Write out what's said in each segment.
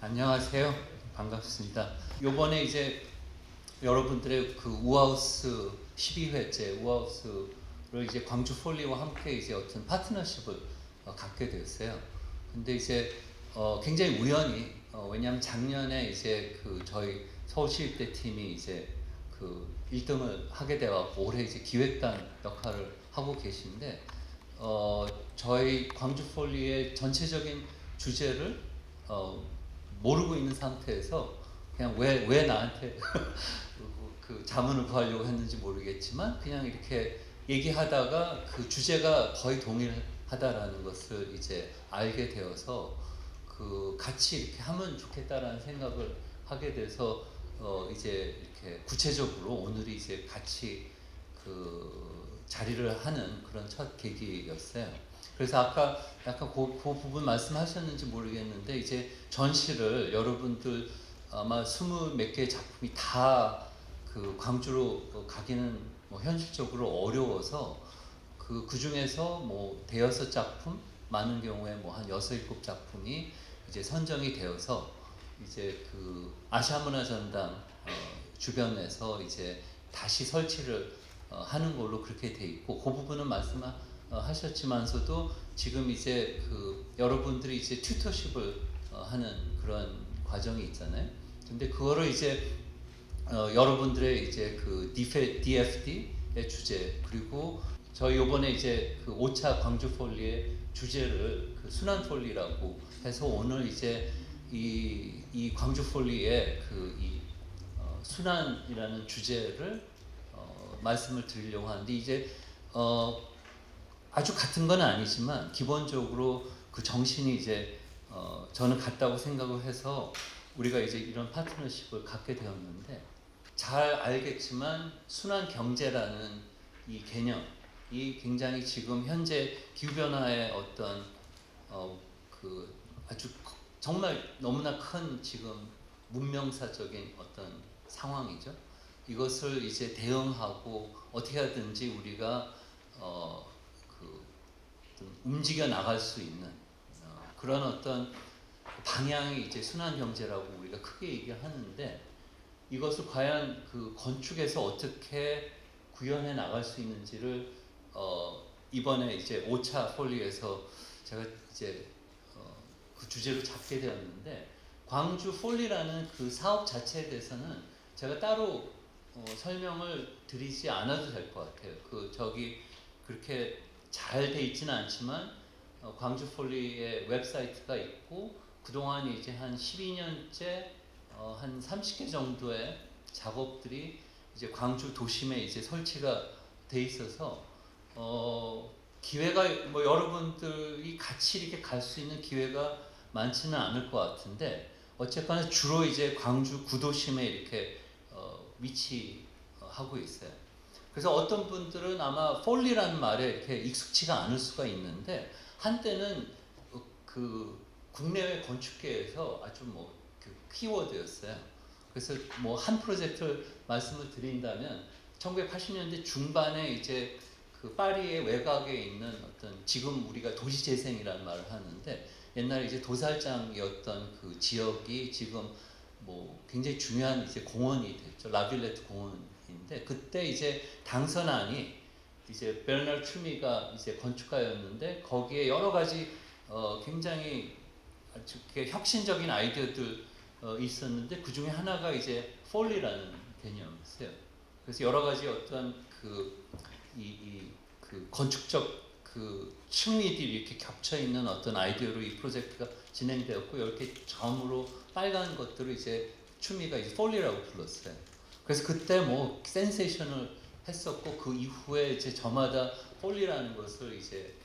안녕하세요. 반갑습니다. 요번에 이제 여러분들의 그 우하우스 12회째 우하우스를 이제 광주 폴리와 함께 이제 어떤 파트너십을 갖게 됐어요. 근데 이제 굉장히 우연히 왜냐하면 작년에 이제 그 저희 서울시립대 팀이 이제 그 1등을 하게 되었고 올해 이제 기획단 역할을 하고 계신데 저희 광주 폴리의 전체적인 주제를 모르고 있는 상태에서 그냥 왜 나한테 그 자문을 구하려고 했는지 모르겠지만 그냥 이렇게 얘기하다가 그 주제가 거의 동일하다라는 것을 이제 알게 되어서 그 같이 이렇게 하면 좋겠다라는 생각을 하게 돼서 이제 이렇게 구체적으로 오늘이 이제 같이 그 자리를 하는 그런 첫 계기였어요. 그래서 아까 약간 그 부분 말씀하셨는지 모르겠는데 이제 전시를 여러분들 아마 20몇 개의 작품이 다 그 광주로 가기는 뭐 현실적으로 어려워서 그 중에서 뭐 대여섯 작품, 많은 경우에 뭐 한 6, 7작품이 이제 선정이 되어서 이제 그 아시아문화전당 주변에서 이제 다시 설치를 하는 걸로 그렇게 돼 있고 그 부분은 말씀하셨지만서도 지금 이제 그 여러분들이 이제 튜터십을 하는 그런 과정이 있잖아요. 근데 그거를 이제 여러분들의 이제 그 DFD의 주제 그리고 저희 요번에 이제 그 5차 광주 폴리의 주제를 그 순환 폴리라고 해서 오늘 이제 이 광주 폴리의 그 순환이라는 주제를 말씀을 드리려고 하는데 이제 아주 같은 건 아니지만 기본적으로 그 정신이 이제 저는 같다고 생각을 해서 우리가 이제 이런 파트너십을 갖게 되었는데 잘 알겠지만 순환 경제라는 이 개념이 굉장히 지금 현재 기후변화의 어떤 그 아주 정말 너무나 큰 지금 문명사적인 어떤 상황이죠. 이것을 이제 대응하고 어떻게 하든지 우리가 그 움직여 나갈 수 있는 그런 어떤 방향이 이제 순환 경제라고 우리가 크게 얘기하는데 이것을 과연 그 건축에서 어떻게 구현해 나갈 수 있는지를 이번에 이제 5차 폴리에서 제가 이제 그 주제로 잡게 되었는데 광주 폴리라는 그 사업 자체에 대해서는 제가 따로 설명을 드리지 않아도 될 것 같아요. 그 저기 그렇게 잘 돼 있지는 않지만 광주 폴리의 웹사이트가 있고 그동안 이제 한 12년째 한 30개 정도의 작업들이 이제 광주 도심에 이제 설치가 돼 있어서 기회가 뭐 여러분들이 같이 이렇게 갈 수 있는 기회가 많지는 않을 것 같은데 어쨌거나 주로 이제 광주 구도심에 이렇게 위치하고 있어요. 그래서 어떤 분들은 아마 폴리라는 말에 이렇게 익숙치가 않을 수가 있는데 한때는 그 국내외 건축계에서 아주 뭐 그 키워드였어요. 그래서 뭐 한 프로젝트를 말씀을 드린다면 1980년대 중반에 이제 그 파리의 외곽에 있는 어떤 지금 우리가 도시재생이라는 말을 하는데 옛날에 이제 도살장이었던 그 지역이 지금 뭐 굉장히 중요한 이제 공원이 됐죠. 라빌레트 공원인데 그때 이제 당선안이 이제 베르날 추미가 이제 건축가였는데 거기에 여러 가지 굉장히 아주 혁신적인 아이디어들 있었는데 그 중에 하나가 이제 폴리라는 개념이었어요. 그래서 여러 가지 어떤 그 건축적 그 층위들이 이렇게 겹쳐 있는 어떤 아이디어로 이 프로젝트가 진행되었고 이렇게 점으로 빨간 것들을 이제 추미가 이제 폴리라고 불렀어요. 그래서 그때 뭐 센세이션을 했었고 그 이후에 이제 저마다 폴리라는 것을 이제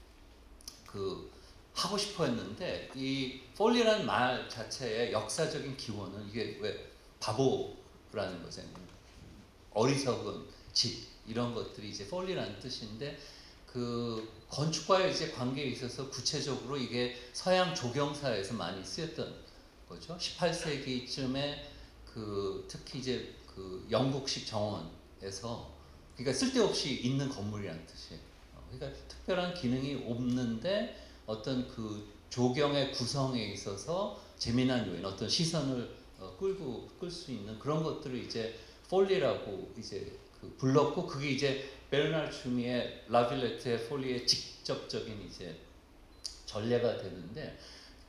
그 하고 싶어 했는데 이 폴리라는 말 자체의 역사적인 기원은 이게 왜 바보라는 거잖아요. 어리석은 짓 이런 것들이 이제 폴리라는 뜻인데 그 건축과의 이제 관계에 있어서 구체적으로 이게 서양 조경사에서 많이 쓰였던 거죠. 18세기쯤에 그 특히 이제 그 영국식 정원에서 그러니까 쓸데없이 있는 건물이라는 뜻이에요. 그러니까 특별한 기능이 없는데 어떤 그 조경의 구성에 있어서 재미난 요인, 어떤 시선을 끌 수 있는 그런 것들을 이제 폴리라고 이제 불렀고, 그게 이제 베르나르 슈미의 라빌레트의 폴리의 직접적인 이제 전례가 되는데,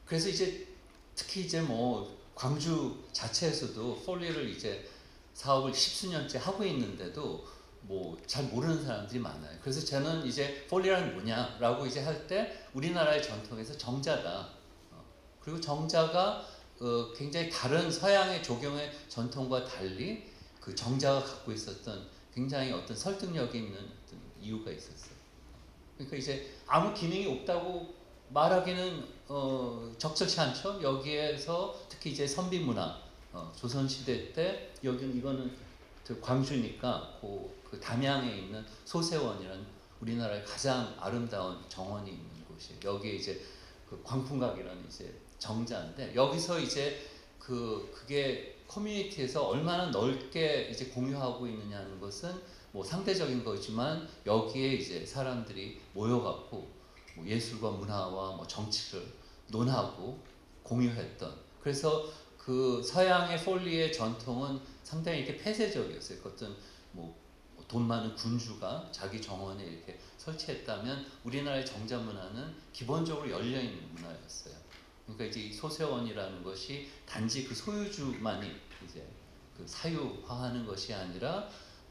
그래서 이제 특히 이제 뭐 광주 자체에서도 폴리를 이제 사업을 십수년째 하고 있는데도 뭐 잘 모르는 사람들이 많아요. 그래서 저는 이제 폴리란 뭐냐라고 이제 할 때 우리나라의 전통에서 정자다. 그리고 정자가 굉장히 다른 서양의 조경의 전통과 달리 그 정자가 갖고 있었던 굉장히 어떤 설득력이 있는 어떤 이유가 있었어요. 그러니까 이제 아무 기능이 없다고 말하기는 적절치 않죠. 여기에서 특히 이제 선비 문화, 조선 시대 때 여기는 이거는 광주니까 그 담양에 있는 소세원이라는 우리나라의 가장 아름다운 정원이 있는 곳이에요. 여기에 이제 그 광풍각이라는 이제 정자인데, 여기서 이제 그게 커뮤니티에서 얼마나 넓게 이제 공유하고 있느냐는 것은 뭐 상대적인 거지만, 여기에 이제 사람들이 모여갖고 뭐 예술과 문화와 뭐 정치를 논하고 공유했던, 그래서 그 서양의 폴리의 전통은 상당히 이렇게 폐쇄적이었어요. 어떤 뭐 돈 많은 군주가 자기 정원에 이렇게 설치했다면, 우리나라의 정자 문화는 기본적으로 열려 있는 문화였어요. 그러니까 이제 이 소세원이라는 것이 단지 그 소유주만이 이제 그 사유화하는 것이 아니라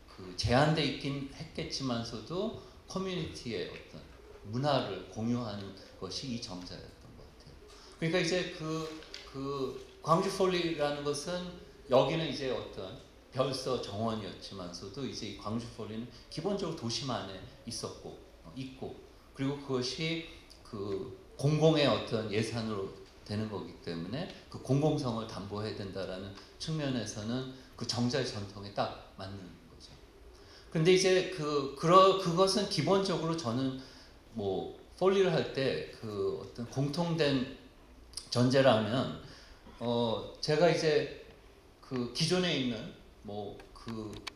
그 제한돼 있긴 했겠지만서도 커뮤니티의 어떤 문화를 공유하는 것이 이 정자였던 것 같아요. 그러니까 이제 그 광주 폴리라는 것은, 여기는 이제 어떤 별서 정원이었지만서도 이제 이 광주 폴리는 기본적으로 도심 안에 있었고 있고, 그리고 그것이 그 공공의 어떤 예산으로 되는 거기 때문에 그 공공성을 담보해야 된다라는 측면에서는 그 정자의 전통에 딱 맞는 거죠. 근데 이제 그것은 기본적으로 저는 뭐 폴리를 할 때 그 어떤 공통된 전제라면, 제가 이제 그 기존에 있는 뭐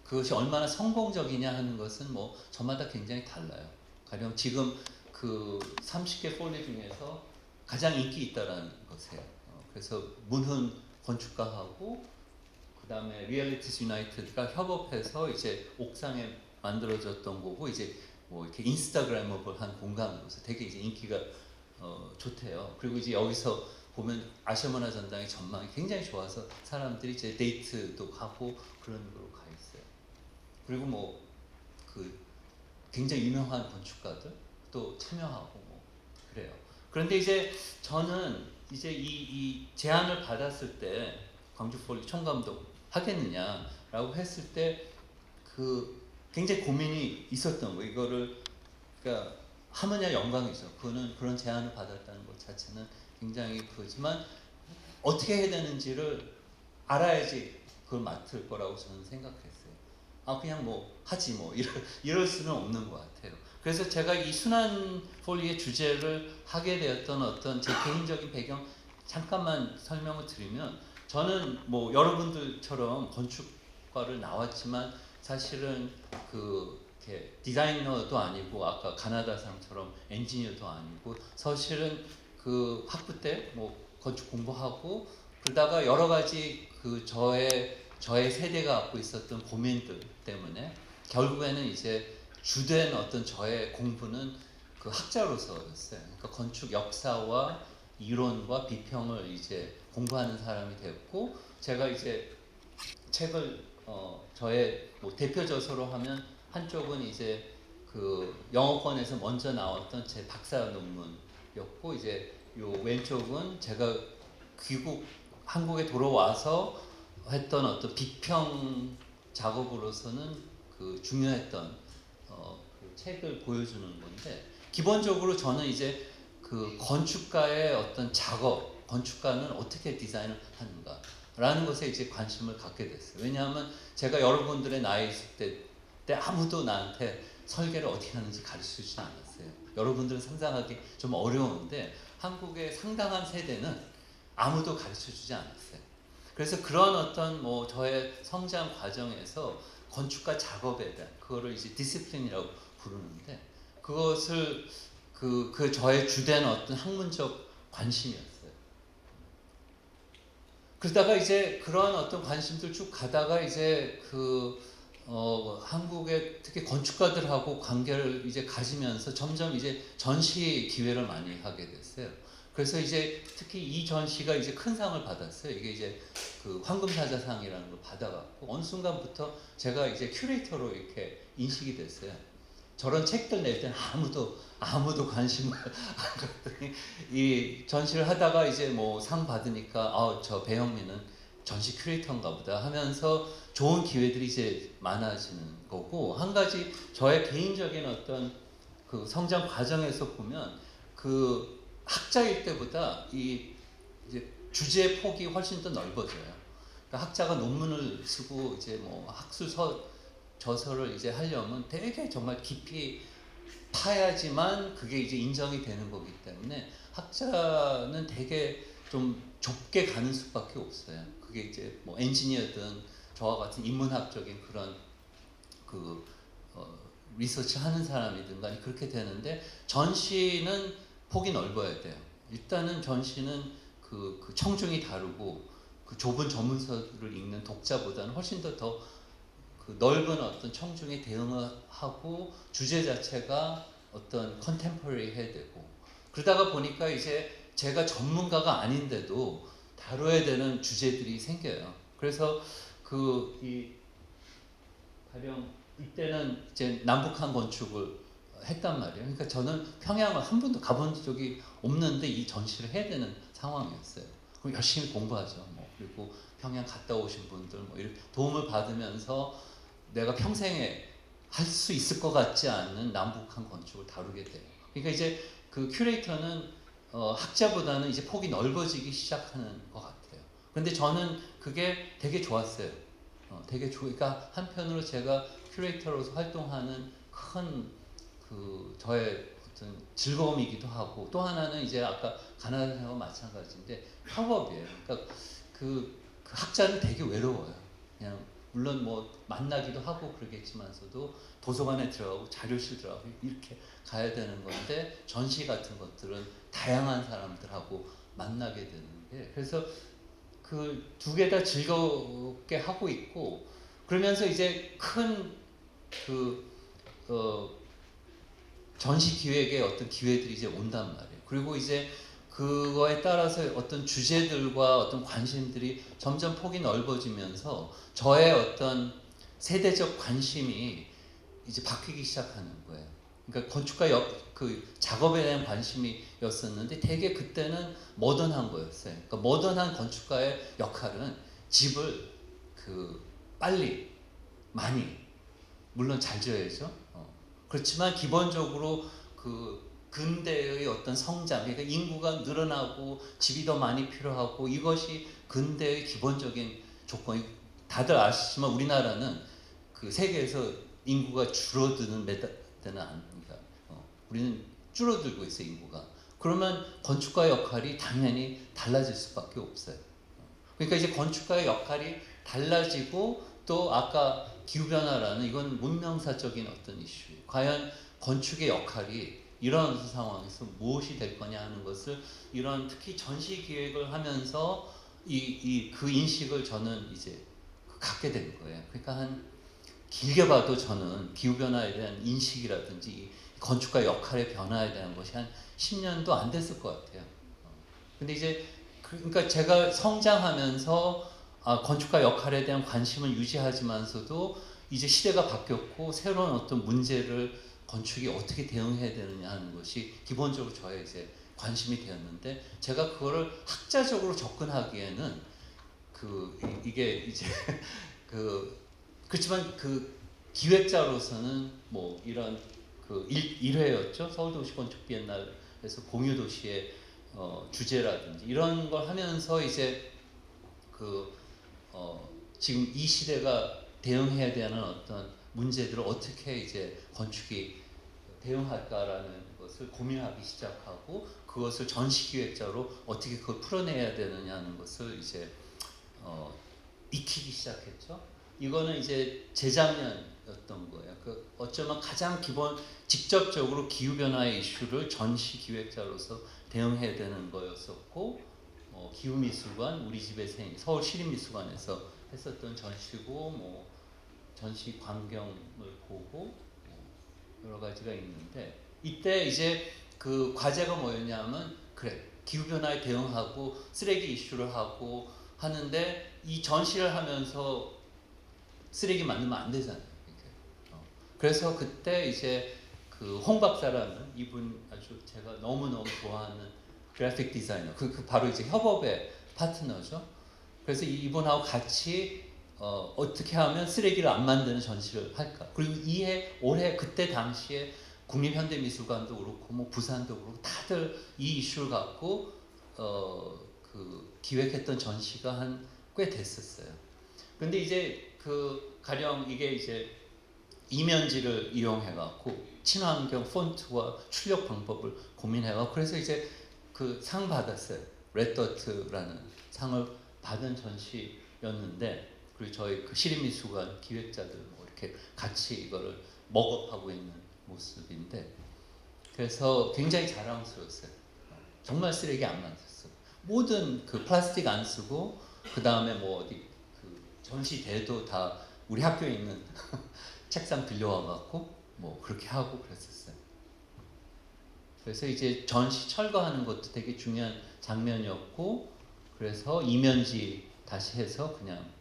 그것이 얼마나 성공적이냐 하는 것은 뭐 저마다 굉장히 달라요. 가령 지금 그 30개 폴리 중에서 가장 인기 있다라는 것이에요. 그래서 문훈 건축가하고 그 다음에 리얼리티스 유나이티드가 협업해서 이제 옥상에 만들어졌던 거고, 이제 뭐 이렇게 인스타그래머블한 공간으로서 되게 이제 인기가 좋대요. 그리고 이제 여기서 보면 아시아문화전당의 전망이 굉장히 좋아서 사람들이 이제 데이트도 하고 그런 거로 가 있어요. 그리고 뭐 그 굉장히 유명한 건축가들 또 참여하고 뭐 그래요. 그런데 이제 저는 이제 이 제안을 받았을 때 광주 폴리 총감독 하겠느냐라고 했을 때 그 굉장히 고민이 있었던 거예요. 이거를 그러니까 하느냐 영광이죠. 그런 제안을 받았다는 것 자체는 굉장히 그지만, 어떻게 해야 되는지를 알아야지 그걸 맡을 거라고 저는 생각했어요. 그냥 뭐 하지 뭐 이럴 수는 없는 것 같아요. 그래서 제가 이 순환 폴리의 주제를 하게 되었던 어떤 제 개인적인 배경 잠깐만 설명을 드리면, 저는 뭐 여러분들처럼 건축과를 나왔지만 사실은 이렇게 디자이너도 아니고, 아까 가나다상처럼 엔지니어도 아니고, 사실은 그 학부 때 뭐 건축 공부하고 그러다가 여러 가지 그 저의 세대가 갖고 있었던 고민들 때문에 결국에는 이제 주된 어떤 저의 공부는 그 학자로서였어요. 그러니까 건축 역사와 이론과 비평을 이제 공부하는 사람이 됐고, 제가 이제 책을 저의 뭐 대표 저서로 하면 한쪽은 이제 그 영어권에서 먼저 나왔던 제 박사 논문이었고, 이제 요 왼쪽은 제가 귀국 한국에 돌아와서 했던 어떤 비평 작업으로서는 그 중요했던 그 책을 보여주는 건데, 기본적으로 저는 이제 그 건축가의 어떤 작업, 건축가는 어떻게 디자인을 하는가라는 것에 이제 관심을 갖게 됐어요. 왜냐하면 제가 여러분들의 나이 있을 때 아무도 나한테 설계를 어떻게 하는지 가르쳐주지 않았어요. 여러분들은 상상하기 좀 어려운데 한국의 상당한 세대는 아무도 가르쳐주지 않았어요. 그래서 그런 어떤 뭐 저의 성장 과정에서 건축가 작업에 대한 그거를 이제 디시플린이라고 부르는데, 그것을 그 저의 주된 어떤 학문적 관심이었어요. 그러다가 이제 그런 어떤 관심들 쭉 가다가 이제 한국의 특히 건축가들하고 관계를 이제 가지면서 점점 이제 전시 기회를 많이 하게 됐어요. 그래서 이제 특히 이 전시가 이제 큰 상을 받았어요. 이게 이제 그 황금사자상이라는 걸 받아갖고 어느 순간부터 제가 이제 큐레이터로 이렇게 인식이 됐어요. 저런 책들 낼 때는 아무도 관심을 안 갖더니 이 전시를 하다가 이제 뭐 상 받으니까 저 배영민은 전시 큐레이터인가 보다 하면서 좋은 기회들이 이제 많아지는 거고, 한 가지 저의 개인적인 어떤 그 성장 과정에서 보면 그 학자일 때보다 이 이제 주제 폭이 훨씬 더 넓어져요. 그러니까 학자가 논문을 쓰고 이제 뭐 저서를 이제 하려면 되게 정말 깊이 파야지만 그게 이제 인정이 되는 거기 때문에 학자는 되게 좀 좁게 가는 수밖에 없어요. 그게 이제 뭐 엔지니어든 저와 같은 인문학적인 그런 리서치 하는 사람이든 간에 그렇게 되는데, 전시는 폭이 넓어야 돼요. 일단은 전시는 그 청중이 다르고 그 좁은 전문서를 읽는 독자보다는 훨씬 더 그 넓은 어떤 청중에 대응을 하고 주제 자체가 어떤 컨템포러리 해야 되고, 그러다가 보니까 이제 제가 전문가가 아닌데도 다뤄야 되는 주제들이 생겨요. 그래서 가령 이때는 이제 남북한 건축을 했단 말이에요. 그러니까 저는 평양을 한 번도 가본 적이 없는데 이 전시를 해야 되는 상황이었어요. 그럼 열심히 공부하죠. 뭐 그리고 평양 갔다 오신 분들 뭐 이렇게 도움을 받으면서 내가 평생에 할 수 있을 것 같지 않은 남북한 건축을 다루게 돼요. 그러니까 이제 그 큐레이터는 학자보다는 이제 폭이 넓어지기 시작하는 것 같아요. 그런데 저는 그게 되게 좋았어요. 그러니까 한편으로 제가 큐레이터로서 활동하는 큰 저의 어떤 즐거움이기도 하고, 또 하나는 이제 아까 가나다 생활과 마찬가지인데 협업이에요. 그러니까 그 학자는 되게 외로워요. 그냥 물론 뭐 만나기도 하고 그러겠지만서도 도서관에 들어가고 자료실 들어가고 이렇게 가야 되는 건데, 전시 같은 것들은 다양한 사람들하고 만나게 되는 게, 그래서 그 두 개 다 즐겁게 하고 있고, 그러면서 이제 큰 전시 기획의 어떤 기회들이 이제 온단 말이에요. 그리고 이제 그거에 따라서 어떤 주제들과 어떤 관심들이 점점 폭이 넓어지면서 저의 어떤 세대적 관심이 이제 바뀌기 시작하는 거예요. 그러니까 건축가 그 작업에 대한 관심이었었는데 되게 그때는 모던한 거였어요. 그러니까 모던한 건축가의 역할은 집을 빨리 많이 물론 잘 지어야죠. 그렇지만 기본적으로 근대의 어떤 성장, 그러니까 인구가 늘어나고 집이 더 많이 필요하고 이것이 근대의 기본적인 조건이, 다들 아시지만 우리나라는 그 세계에서 인구가 줄어드는 때는 아닙니다. 우리는 줄어들고 있어요, 인구가. 그러면 건축가의 역할이 당연히 달라질 수밖에 없어요. 그러니까 이제 건축가의 역할이 달라지고, 또 아까 기후변화라는 이건 문명사적인 어떤 이슈예요. 과연 건축의 역할이 이런 상황에서 무엇이 될 거냐 하는 것을, 이런 특히 전시 기획을 하면서 그 인식을 저는 이제 갖게 된 거예요. 그러니까 길게 봐도 저는 기후변화에 대한 인식이라든지 건축가의 역할의 변화에 대한 것이 한 10년도 안 됐을 것 같아요. 근데 이제 그러니까 제가 성장하면서 건축가 역할에 대한 관심을 유지하지만서도 이제 시대가 바뀌었고 새로운 어떤 문제를 건축이 어떻게 대응해야 되느냐 하는 것이 기본적으로 저의 이제 관심이 되었는데, 제가 그거를 학자적으로 접근하기에는 이게 이제 그렇지만 기획자로서는 뭐 이런 1회였죠. 서울도시건축 비엔날에서 공유도시의 주제라든지 이런 걸 하면서 이제 지금 이 시대가 대응해야 되는 어떤 문제들을 어떻게 이제 건축이 대응할까라는 것을 고민하기 시작하고, 그것을 전시기획자로 어떻게 그걸 풀어내야 되느냐는 것을 이제 익히기 시작했죠. 이거는 이제 재작년이었던 거예요. 그 어쩌면 가장 기본 직접적으로 기후 변화의 이슈를 전시 기획자로서 대응해야 되는 거였었고, 기후 미술관 우리 집의 생 서울 시립미술관에서 했었던 전시고, 뭐 전시 광경을 보고 여러 가지가 있는데, 이때 이제 그 과제가 뭐였냐면, 그래 기후 변화에 대응하고 쓰레기 이슈를 하고 하는데 이 전시를 하면서 쓰레기 만들면 안 되잖아요. 그래서 그때 이제 그 홍 박사라는 이분 아주 제가 너무너무 좋아하는 그래픽 디자이너, 그 바로 이제 협업의 파트너죠. 그래서 이분하고 같이 어떻게 하면 쓰레기를 안 만드는 전시를 할까. 그리고 올해 그때 당시에 국립현대미술관도 그렇고 뭐 부산도 그렇고 다들 이 이슈를 갖고 그 기획했던 전시가 한 꽤 됐었어요. 근데 이제 그 가령 이게 이제 이면지를 이용해 갖고 친환경 폰트와 출력 방법을 고민해 갖고, 그래서 이제 그 상 받았어요. 레드더트라는 상을 받은 전시였는데, 그리고 저희 그 시립미술관 기획자들 뭐 이렇게 같이 이거를 먹업하고 있는 모습인데, 그래서 굉장히 자랑스러웠어요. 정말 쓰레기 안 만들었어요. 모든 그 플라스틱 안 쓰고, 그 다음에 뭐 어디 그 전시대도 다 우리 학교에 있는 책상 빌려와 갖고 뭐 그렇게 하고 그랬었어요. 그래서 이제 전시 철거하는 것도 되게 중요한 장면이었고, 그래서 이면지 다시 해서 그냥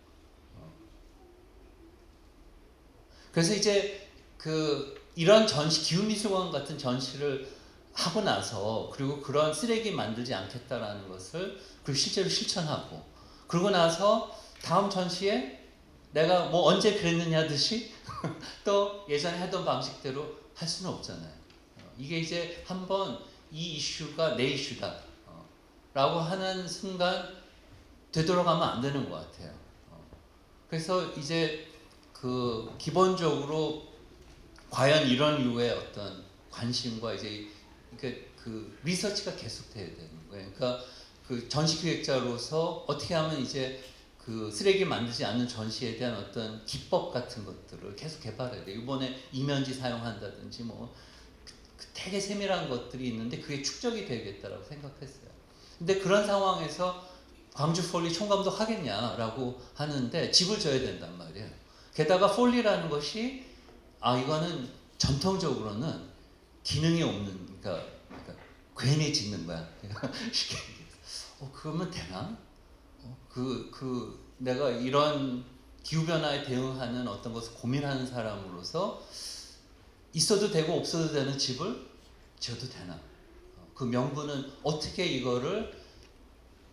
그래서 이제 그 이런 전시, 기후미술관 같은 전시를 하고 나서, 그리고 그런 쓰레기 만들지 않겠다라는 것을 그리고 실제로 실천하고, 그러고 나서 다음 전시에 내가 뭐 언제 그랬느냐 듯이 또 예전에 하던 방식대로 할 수는 없잖아요. 이게 이제 한번 이 이슈가 내 이슈다 라고 하는 순간 되돌아가면 안 되는 것 같아요. 그래서 이제 그 기본적으로 과연 이런 류의 어떤 관심과 이제 그 리서치가 계속돼야 되는 거예요. 그러니까 그 전시 기획자로서 어떻게 하면 이제 그 쓰레기 만들지 않는 전시에 대한 어떤 기법 같은 것들을 계속 개발해야 돼요. 이번에 이면지 사용한다든지 뭐 되게 세밀한 것들이 있는데 그게 축적이 되겠다라고 생각했어요. 근데 그런 상황에서 광주 폴리 총감독 하겠냐라고 하는데 집을 져야 된단 말이에요. 게다가 폴리라는 것이 이거는 전통적으로는 기능이 없는, 그러니까 괜히 짓는 거야. 쉽게 얘기해서. 그러면 되나? 내가 이런 기후변화에 대응하는 어떤 것을 고민하는 사람으로서 있어도 되고 없어도 되는 집을 지어도 되나? 그 명분은 어떻게 이거를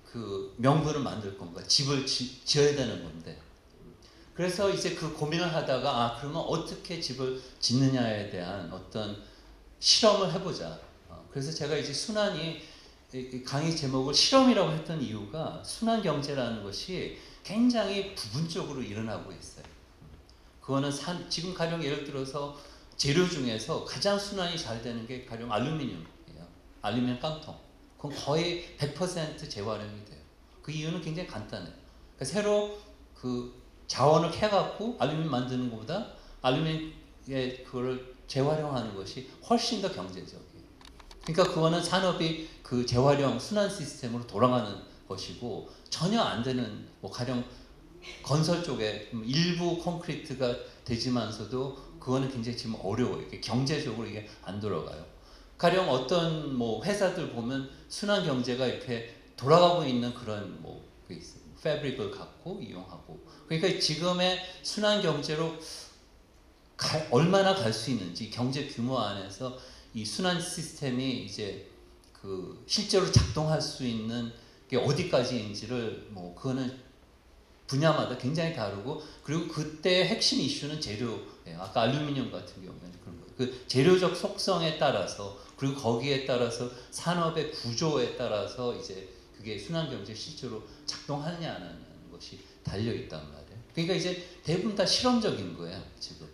그 명분을 만들 건가? 집을 지어야 되는 건데. 그래서 이제 그 고민을 하다가 그러면 어떻게 집을 짓느냐에 대한 어떤 실험을 해보자. 그래서 제가 이제 순환이 강의 제목을 실험이라고 했던 이유가 순환 경제라는 것이 굉장히 부분적으로 일어나고 있어요. 그거는 지금 가령 예를 들어서 재료 중에서 가장 순환이 잘 되는 게 가령 알루미늄이에요. 알루미늄 깡통. 그건 거의 100% 재활용이 돼요. 그 이유는 굉장히 간단해요. 그러니까 새로 그 자원을 캐갖고 알루미늄 만드는 것보다 알루미늄의 그거를 재활용하는 것이 훨씬 더 경제적이에요. 그러니까 그거는 산업이 그 재활용 순환 시스템으로 돌아가는 것이고, 전혀 안 되는 뭐 가령 건설 쪽에 일부 콘크리트가 되지만서도 그거는 굉장히 지금 어려워요. 이게 경제적으로 이게 안 돌아가요. 가령 어떤 뭐 회사들 보면 순환 경제가 이렇게 돌아가고 있는 그런 뭐 패브릭을 갖고 이용하고, 그러니까 지금의 순환 경제로 얼마나 갈 수 있는지, 경제 규모 안에서 이 순환 시스템이 이제 그 실제로 작동할 수 있는 게 어디까지인지를 뭐 그거는 분야마다 굉장히 다르고, 그리고 그때 핵심 이슈는 재료예요. 아까 알루미늄 같은 경우에는 그런 거예요. 그 재료적 속성에 따라서, 그리고 거기에 따라서 산업의 구조에 따라서 이제 그게 순환 경제 실제로 작동하느냐 안 하느냐는 것이 달려 있단 말이에요. 그러니까 이제 대부분 다 실험적인 거예요, 지금.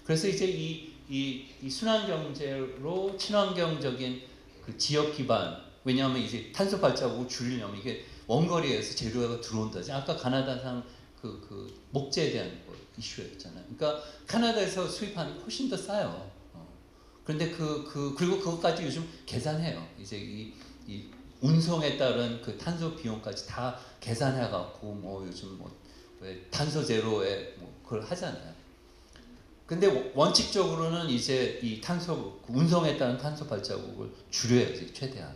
그래서 이제 이 순환 경제로 친환경적인 그 지역 기반, 왜냐하면 이제 탄소 발자국을 줄이려면 이게 원거리에서 재료가 들어온다지. 아까 가나다산 그 목재에 대한 이슈였잖아요. 그러니까 카나다에서 수입하는 게 훨씬 더 싸요. 그런데 그리고 그것까지 요즘 계산해요. 이제 이 운송에 따른 그 탄소 비용까지 다 계산해갖고 뭐 요즘 뭐 왜 탄소 제로에 뭐 그걸 하잖아요. 근데 원칙적으로는 이제 이 탄소 운송에 따른 탄소 발자국을 줄여야지 최대한.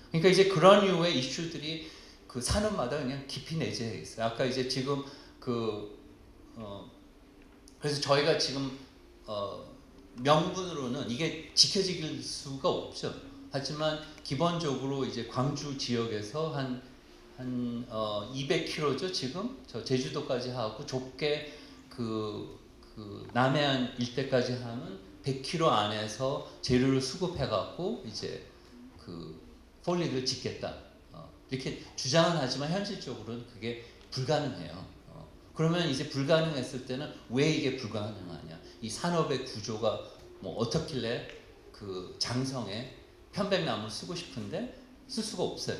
그러니까 이제 그런 류의 이슈들이 그 산업마다 그냥 깊이 내재해 있어요. 아까 이제 지금 그래서 저희가 지금 명분으로는 이게 지켜질 수가 없죠. 하지만 기본적으로 이제 광주 지역에서 한 200km죠 지금 저 제주도까지 하고 좁게 그 남해안 일대까지 하면 100km 안에서 재료를 수급해갖고 이제 그 폴리를 짓겠다 이렇게 주장은 하지만 현실적으로는 그게 불가능해요. 그러면 이제 불가능했을 때는 왜 이게 불가능하냐? 이 산업의 구조가 뭐 어떻길래 그 장성에 편백나무를 쓰고 싶은데 쓸 수가 없어요.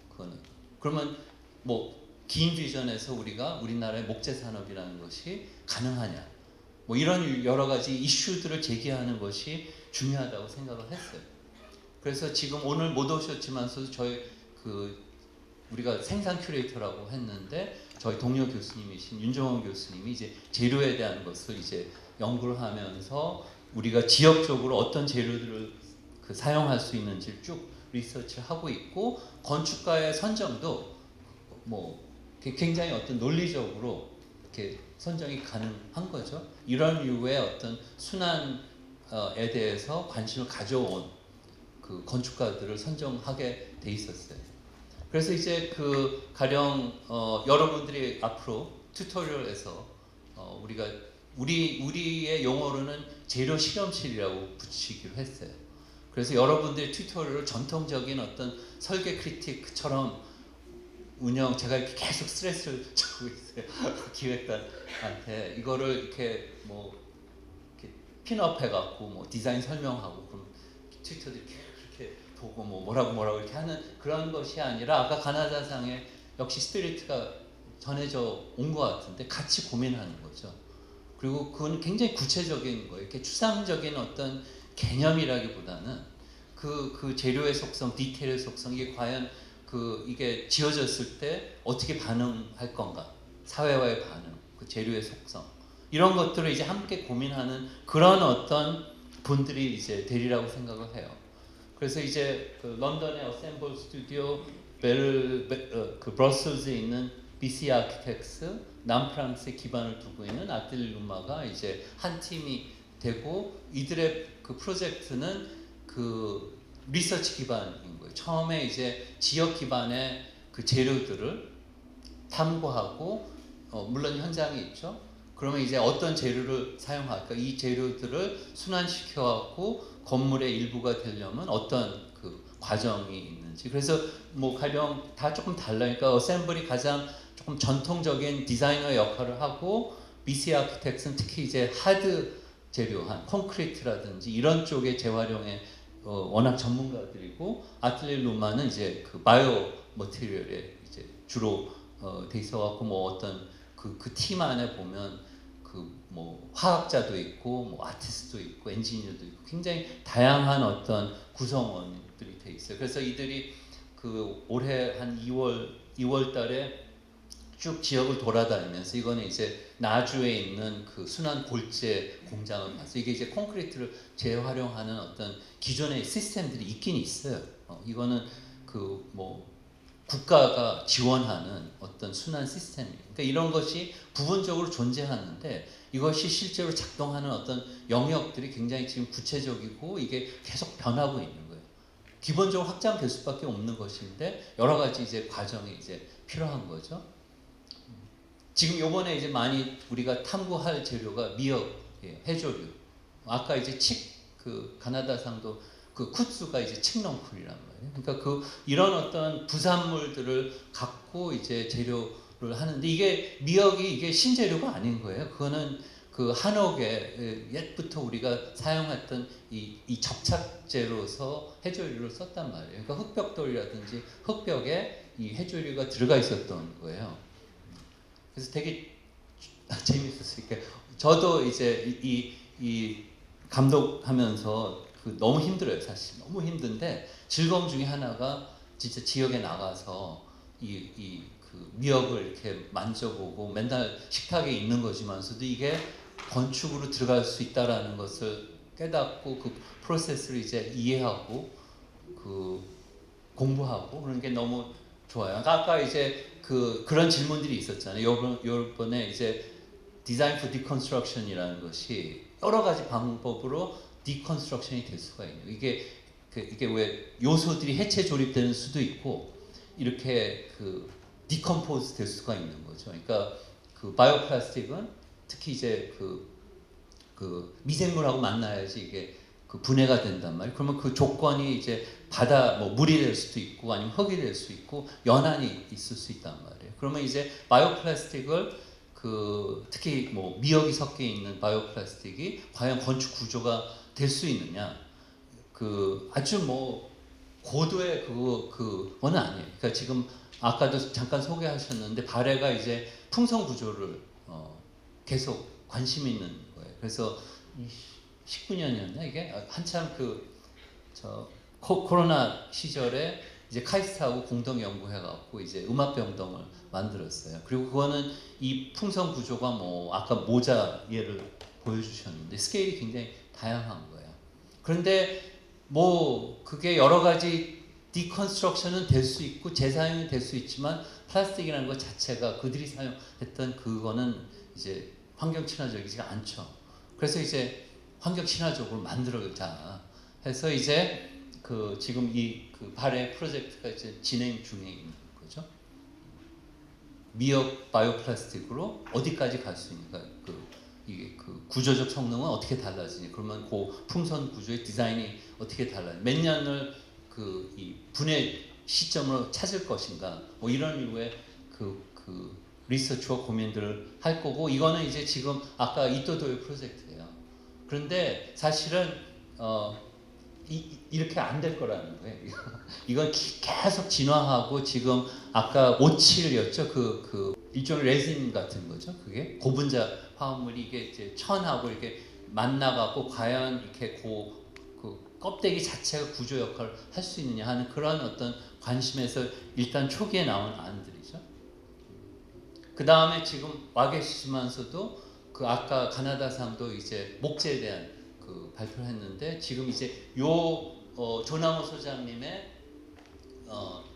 그거는. 그러면 뭐 긴 비전에서 우리나라의 목재 산업이라는 것이 가능하냐? 뭐 이런 여러 가지 이슈들을 제기하는 것이 중요하다고 생각을 했어요. 그래서 지금 오늘 못 오셨지만서도 저희 우리가 생산 큐레이터라고 했는데 저희 동료 교수님이신 윤정원 교수님이 이제 재료에 대한 것을 이제 연구를 하면서 우리가 지역적으로 어떤 재료들을 사용할 수 있는지를 쭉 리서치를 하고 있고 건축가의 선정도 뭐 굉장히 어떤 논리적으로 이렇게 선정이 가능한 거죠. 이런 류의 어떤 순환에 대해서 관심을 가져온 그 건축가들을 선정하게 돼 있었어요. 그래서 이제 가령 여러분들이 앞으로 튜토리얼에서 우리의 용어로는 재료 실험실이라고 붙이기로 했어요. 그래서 여러분들의 튜토리얼을 전통적인 어떤 설계 크리틱처럼 제가 이렇게 계속 스트레스를 주고 있어요. 기획단한테 이거를 이렇게 뭐 이렇게 핀업해갖고 뭐 디자인 설명하고 그럼 튜터들이 이렇게 보고 뭐라고 이렇게 하는 그런 것이 아니라 아까 가나다상의 역시 스피리트가 전해져 온 것 같은데 같이 고민하는 거죠. 그리고 그건 굉장히 구체적인 거예요. 이렇게 추상적인 어떤 개념이라기보다는 그 재료의 속성, 디테일의 속성, 이게 과연 이게 지어졌을 때 어떻게 반응할 건가, 사회와의 반응, 그 재료의 속성 이런 것들을 이제 함께 고민하는 그런 어떤 분들이 이제 되리라고 생각을 해요. 그래서 이제 런던의 어셈블 스튜디오, 브러셀스에 있는 BC 아키텍스, 남프랑스에 기반을 두고 있는 아틀리에 루마가 이제 한 팀이 되고 이들의 그 프로젝트는 리서치 기반인 거예요. 처음에 이제 지역 기반의 그 재료들을 탐구하고 물론 현장에 있죠. 그러면 이제 어떤 재료를 사용할까? 이 재료들을 순환시켜갖고 건물의 일부가 되려면 어떤 그 과정이 있는지. 그래서 뭐 가령 다 조금 달라니까 어셈블이 가장 조금 전통적인 디자이너 역할을 하고 BC 아키텍스는 특히 이제 하드 재료한 콘크리트라든지 이런 쪽의 재활용에 워낙 전문가들이고 아틀리에 루마는 이제 바이오 머티리얼에 이제 주로 돼 있어갖고 뭐 어떤 그 팀 안에 보면 뭐 화학자도 있고 뭐 아티스트도 있고 엔지니어도 있고 굉장히 다양한 어떤 구성원들이 돼 있어요. 그래서 이들이 올해 한 2월 달에 쭉 지역을 돌아다니면서 이거는 이제 나주에 있는 순환 골재 공장을 봤어요. 이게 이제 콘크리트를 재활용하는 어떤 기존의 시스템들이 있긴 있어요. 이거는 뭐 국가가 지원하는 어떤 순환 시스템이에요. 그러니까 이런 것이 부분적으로 존재하는데 이것이 실제로 작동하는 어떤 영역들이 굉장히 지금 구체적이고 이게 계속 변하고 있는 거예요. 기본적으로 확장될 수밖에 없는 것인데 여러 가지 이제 과정이 이제 필요한 거죠. 지금 요번에 이제 많이 우리가 탐구할 재료가 미역이에요. 해조류. 아까 이제 가나다상도 쿠츠가 이제 칡넝쿨이란 말이에요. 그러니까 이런 어떤 부산물들을 갖고 이제 재료를 하는데 이게 미역이 이게 신재료가 아닌 거예요. 그거는 한옥에 옛부터 우리가 사용했던 이 접착제로서 해조류를 썼단 말이에요. 그러니까 흑벽돌이라든지 흑벽에 이 해조류가 들어가 있었던 거예요. 그래서 되게 재밌었어요. 그러니까 저도 이제 이 감독하면서 너무 힘들어요. 사실 너무 힘든데 즐거움 중에 하나가 진짜 지역에 나가서 그 미역을 이렇게 만져보고 맨날 식탁에 있는 거지만서도 이게 건축으로 들어갈 수 있다라는 것을 깨닫고 그 프로세스를 이제 이해하고 그 공부하고 그런 게 너무 좋아요. 아까 이제 그런 질문들이 있었잖아요. 요번에 이제 디자인 포 디컨스트럭션이라는 것이 여러 가지 방법으로 디컨스트럭션이 될 수가 있네요. 이게 왜 요소들이 해체 조립되는 수도 있고 이렇게 디컴포즈 될 수가 있는 거죠. 그러니까 바이오 플라스틱은 특히 이제 미생물하고 만나야지 이게 분해가 된단 말이에요. 그러면 그 조건이 이제 물이 될 수도 있고 아니면 흙이 될 수 있고 연한이 있을 수 있단 말이에요. 그러면 이제 바이오 플라스틱을 특히 미역이 섞여 있는 바이오 플라스틱이 과연 건축 구조가 될 수 있느냐? 아주 고도의 그거는 아니에요. 그러니까 지금 아까도 잠깐 소개하셨는데 발해가 이제 풍성 구조를 계속 관심 있는 거예요. 그래서 19년이었나 이게 한참 코로나 시절에 이제 카이스트하고 공동 연구해갖고 이제 음압병동을 만들었어요. 그리고 그거는 이 풍성 구조가 아까 모자 예를 보여주셨는데 스케일이 굉장히 다양한 거예요. 그런데 그게 여러 가지 디컨스트럭션은 될 수 있고 재사용이 될 수 있지만 플라스틱이라는 것 자체가 그들이 사용했던 그거는 이제 환경 친화적이지가 않죠. 그래서 이제 환경 친화적으로 만들어자 해서 이제 지금 발해 프로젝트가 이제 진행 중에 있는 거죠. 미역 바이오 플라스틱으로 어디까지 갈 수 있는가? 이게 구조적 성능은 어떻게 달라지니? 그러면 풍선 구조의 디자인이 어떻게 달라지? 몇 년을 이 분해 시점으로 찾을 것인가? 이런 류의 리서치와 고민들을 할 거고 이거는 이제 지금 아까 이토도요 프로젝트예요. 그런데 사실은 이렇게 안 될 거라는 거예요. 이건 계속 진화하고 지금 아까 57이었죠. 일종의 레진 같은 거죠. 그게 고분자 화합물이 이게 이제 천하고 이렇게 만나갖고 과연 이렇게 껍데기 자체가 구조 역할을 할 수 있느냐 하는 그런 어떤 관심에서 일단 초기에 나온 안들이죠. 그 다음에 지금 와 계시지만서도 아까 가나다상도 이제 목재에 대한 발표를 했는데 지금 이제 조남호 소장님의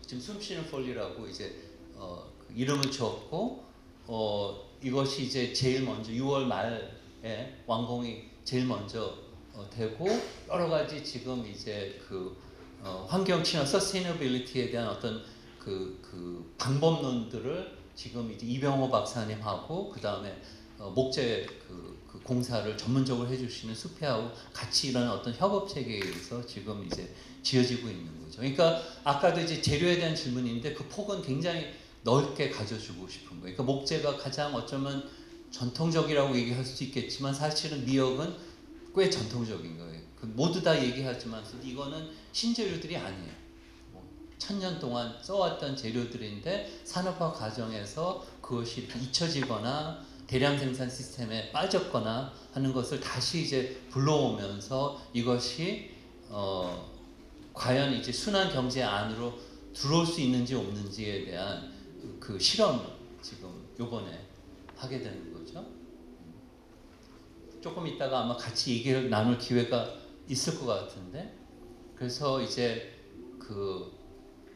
지금 숨쉬는 폴리라고 이제 이름을 지었고 이것이 이제 제일 먼저 6월 말에 완공이 제일 먼저 되고 여러 가지 지금 이제 환경 친화 서스테이너빌리티에 대한 어떤 방법론들을 지금 이제 이병호 박사님하고 그 다음에 목재 공사를 전문적으로 해주시는 수페하고 같이 이런 어떤 협업 체계에서 지금 이제 지어지고 있는 거죠. 그러니까 아까도 이제 재료에 대한 질문인데 그 폭은 굉장히 넓게 가져주고 싶은 거예요. 그러니까 목재가 가장 어쩌면 전통적이라고 얘기할 수도 있겠지만 사실은 미역은 꽤 전통적인 거예요. 모두 다 얘기하지만 이거는 신재료들이 아니에요. 1000년 동안 써왔던 재료들인데 산업화 과정에서 그것이 잊혀지거나 대량 생산 시스템에 빠졌거나 하는 것을 다시 이제 불러오면서 이것이 과연 이제 순환 경제 안으로 들어올 수 있는지 없는지에 대한 실험을 지금 요번에 하게 되는 거죠. 조금 있다가 아마 같이 얘기를 나눌 기회가 있을 것 같은데 그래서 이제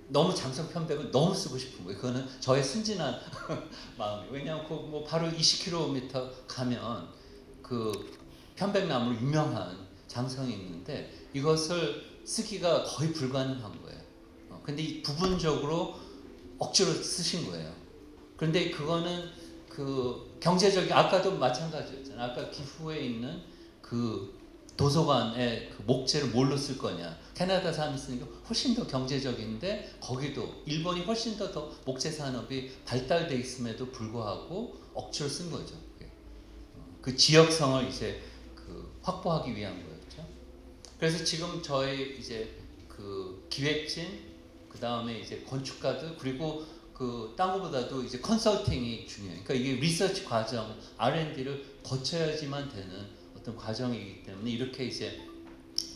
너무 장성 편백을 너무 쓰고 싶은 거예요. 그거는 저의 순진한 마음이에요. 왜냐하면 바로 20km 가면 편백나무로 유명한 장성이 있는데 이것을 쓰기가 거의 불가능한 거예요. 근데 부분적으로 억지로 쓰신 거예요. 그런데 그거는 경제적인 아까도 마찬가지였잖아요. 아까 기후에 있는 도서관에 목재를 뭘로 쓸 거냐. 캐나다 사람이 쓰니까 훨씬 더 경제적인데 거기도 일본이 훨씬 더 목재 산업이 발달돼 있음에도 불구하고 억지로 쓴 거죠. 그 지역성을 이제 확보하기 위한 거였죠. 그래서 지금 저희 이제 기획진 그 다음에 이제 건축가들 그리고 딴 거보다도 이제 컨설팅이 중요해요. 그러니까 이게 리서치 과정, R&D를 거쳐야지만 되는 어떤 과정이기 때문에 이렇게 이제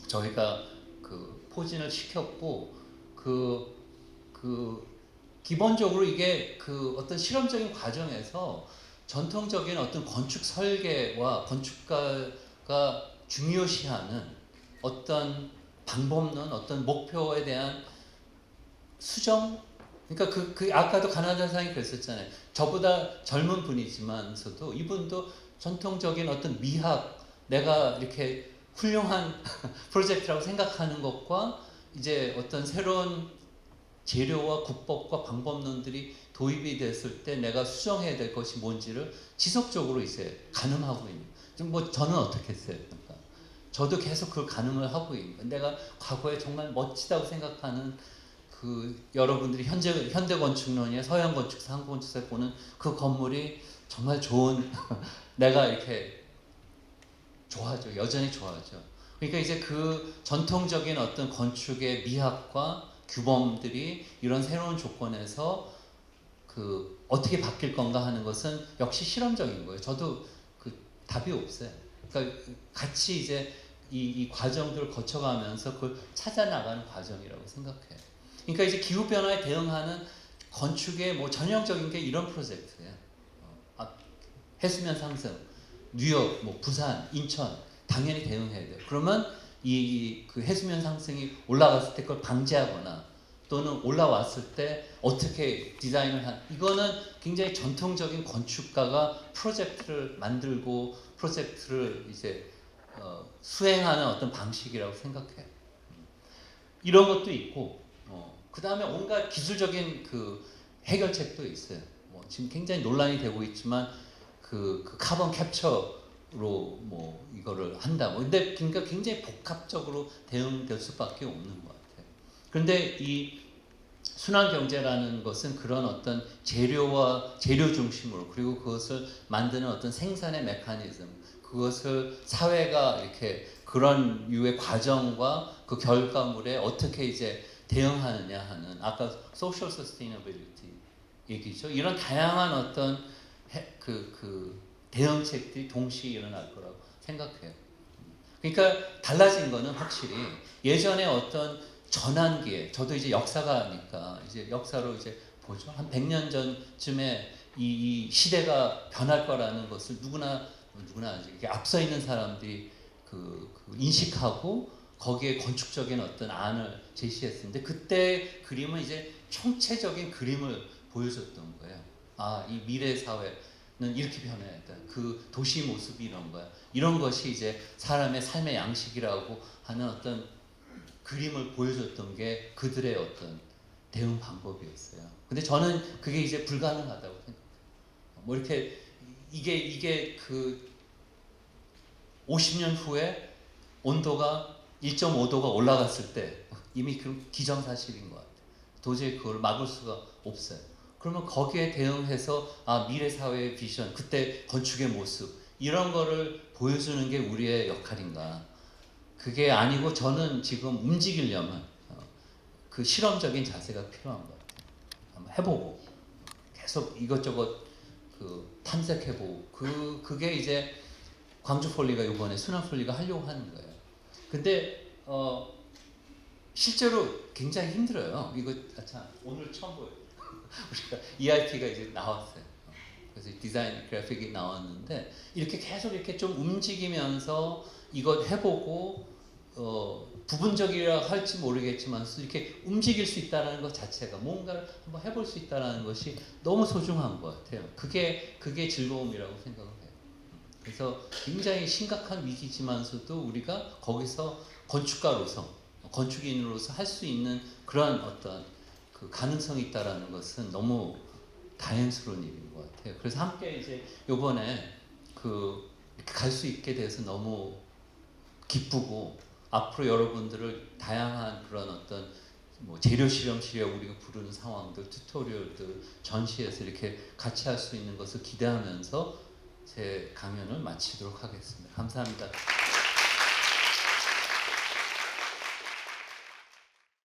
저희가 그 포진을 시켰고 그 기본적으로 이게 그 어떤 실험적인 과정에서 전통적인 어떤 건축 설계와 건축가가 중요시하는 어떤 방법론, 어떤 목표에 대한 수정. 그러니까 그 아까도 가나다상이 그랬었잖아요. 저보다 젊은 분이지만서도 이분도 전통적인 어떤 미학, 내가 이렇게 훌륭한 프로젝트라고 생각하는 것과 이제 어떤 새로운 재료와 국법과 방법론들이 도입이 됐을 때 내가 수정해야 될 것이 뭔지를 지속적으로 이제 가늠하고 있는. 좀 뭐 저는 어떻게 했어요? 그러니까 저도 계속 그 가늠을 하고 있는 거예요. 내가 과거에 정말 멋지다고 생각하는 그 여러분들이 현대 건축론이나 서양 건축사, 한국 건축사 보는 그 건물이 정말 좋은 내가 이렇게 좋아하죠. 여전히 좋아하죠. 그러니까 이제 그 전통적인 어떤 건축의 미학과 규범들이 이런 새로운 조건에서 그 어떻게 바뀔 건가 하는 것은 역시 실험적인 거예요. 저도 그 답이 없어요. 그러니까 같이 이제 이 과정들을 거쳐가면서 그걸 찾아 나가는 과정이라고 생각해요. 그러니까 이제 기후 변화에 대응하는 건축의 뭐 전형적인 게 이런 프로젝트예요. 해수면 상승, 뉴욕, 뭐 부산, 인천 당연히 대응해야 돼요. 그러면 그 해수면 상승이 올라갔을 때 그걸 방지하거나 또는 올라왔을 때 어떻게 디자인을 이거는 굉장히 전통적인 건축가가 프로젝트를 만들고 프로젝트를 이제 수행하는 어떤 방식이라고 생각해요. 이런 것도 있고 그 다음에 온갖 기술적인 그 해결책도 있어요. 뭐 지금 굉장히 논란이 되고 있지만 그 카본 캡처로 뭐 이거를 한다. 뭐 근데 그러니까 굉장히 복합적으로 대응될 수밖에 없는 것 같아요. 그런데 이 순환 경제라는 것은 그런 어떤 재료 중심으로 그리고 그것을 만드는 어떤 생산의 메커니즘, 그것을 사회가 이렇게 그런 유의 과정과 그 결과물에 어떻게 이제 대응하느냐 하는 아까 social sustainability 얘기죠. 이런 다양한 어떤 그 대응책들이 동시에 일어날 거라고 생각해요. 그러니까 달라진 거는 확실히 예전에 어떤 전환기에 저도 이제 역사가니까 이제 역사로 이제 보죠. 한 100년 전쯤에 이 시대가 변할 거라는 것을 누구나 이제 앞서 있는 사람들이 그 인식하고 거기에 건축적인 어떤 안을 제시했는데 그때 그림은 이제 총체적인 그림을 보여줬던 거예요. 이 미래 사회는 이렇게 변해야 돼. 그 도시 모습이 이런 거야. 이런 것이 이제 사람의 삶의 양식이라고 하는 어떤 그림을 보여줬던 게 그들의 어떤 대응 방법이었어요. 근데 저는 그게 이제 불가능하다고 생각해요. 뭐 이렇게 이게 그 50년 후에 온도가 1.5도가 올라갔을 때 이미 그 기정사실인 것 같아요. 도저히 그걸 막을 수가 없어요. 그러면 거기에 대응해서 미래 사회의 비전, 그때 건축의 모습 이런 거를 보여주는 게 우리의 역할인가? 그게 아니고 저는 지금 움직이려면 그 실험적인 자세가 필요한 것 같아요. 한번 해보고 계속 이것저것 그 탐색해보고 그게 이제 광주 폴리가 이번에 순환 폴리가 하려고 하는 거예요. 근데 실제로 굉장히 힘들어요. 이거 참 오늘 처음 보여요. 우리가 EIP가 이제 나왔어요. 그래서 디자인 그래픽이 나왔는데 이렇게 계속 이렇게 좀 움직이면서 이거 해보고 부분적이라 할지 모르겠지만 이렇게 움직일 수 있다는 것 자체가 뭔가를 한번 해볼 수 있다는 것이 너무 소중한 것 같아요. 그게 즐거움이라고 생각을 해요. 그래서 굉장히 심각한 위기지만서도 우리가 거기서 건축가로서 건축인으로서 할 수 있는 그런 어떤 그 가능성이 있다라는 것은 너무 다행스러운 일인 것 같아요. 그래서 함께 이제 이번에 그 이렇게 갈 수 있게 돼서 너무 기쁘고 앞으로 여러분들을 다양한 그런 어떤 뭐 재료 실험실이라고 우리가 부르는 상황들, 튜토리얼들, 전시에서 이렇게 같이 할 수 있는 것을 기대하면서 제 강연을 마치도록 하겠습니다. 감사합니다.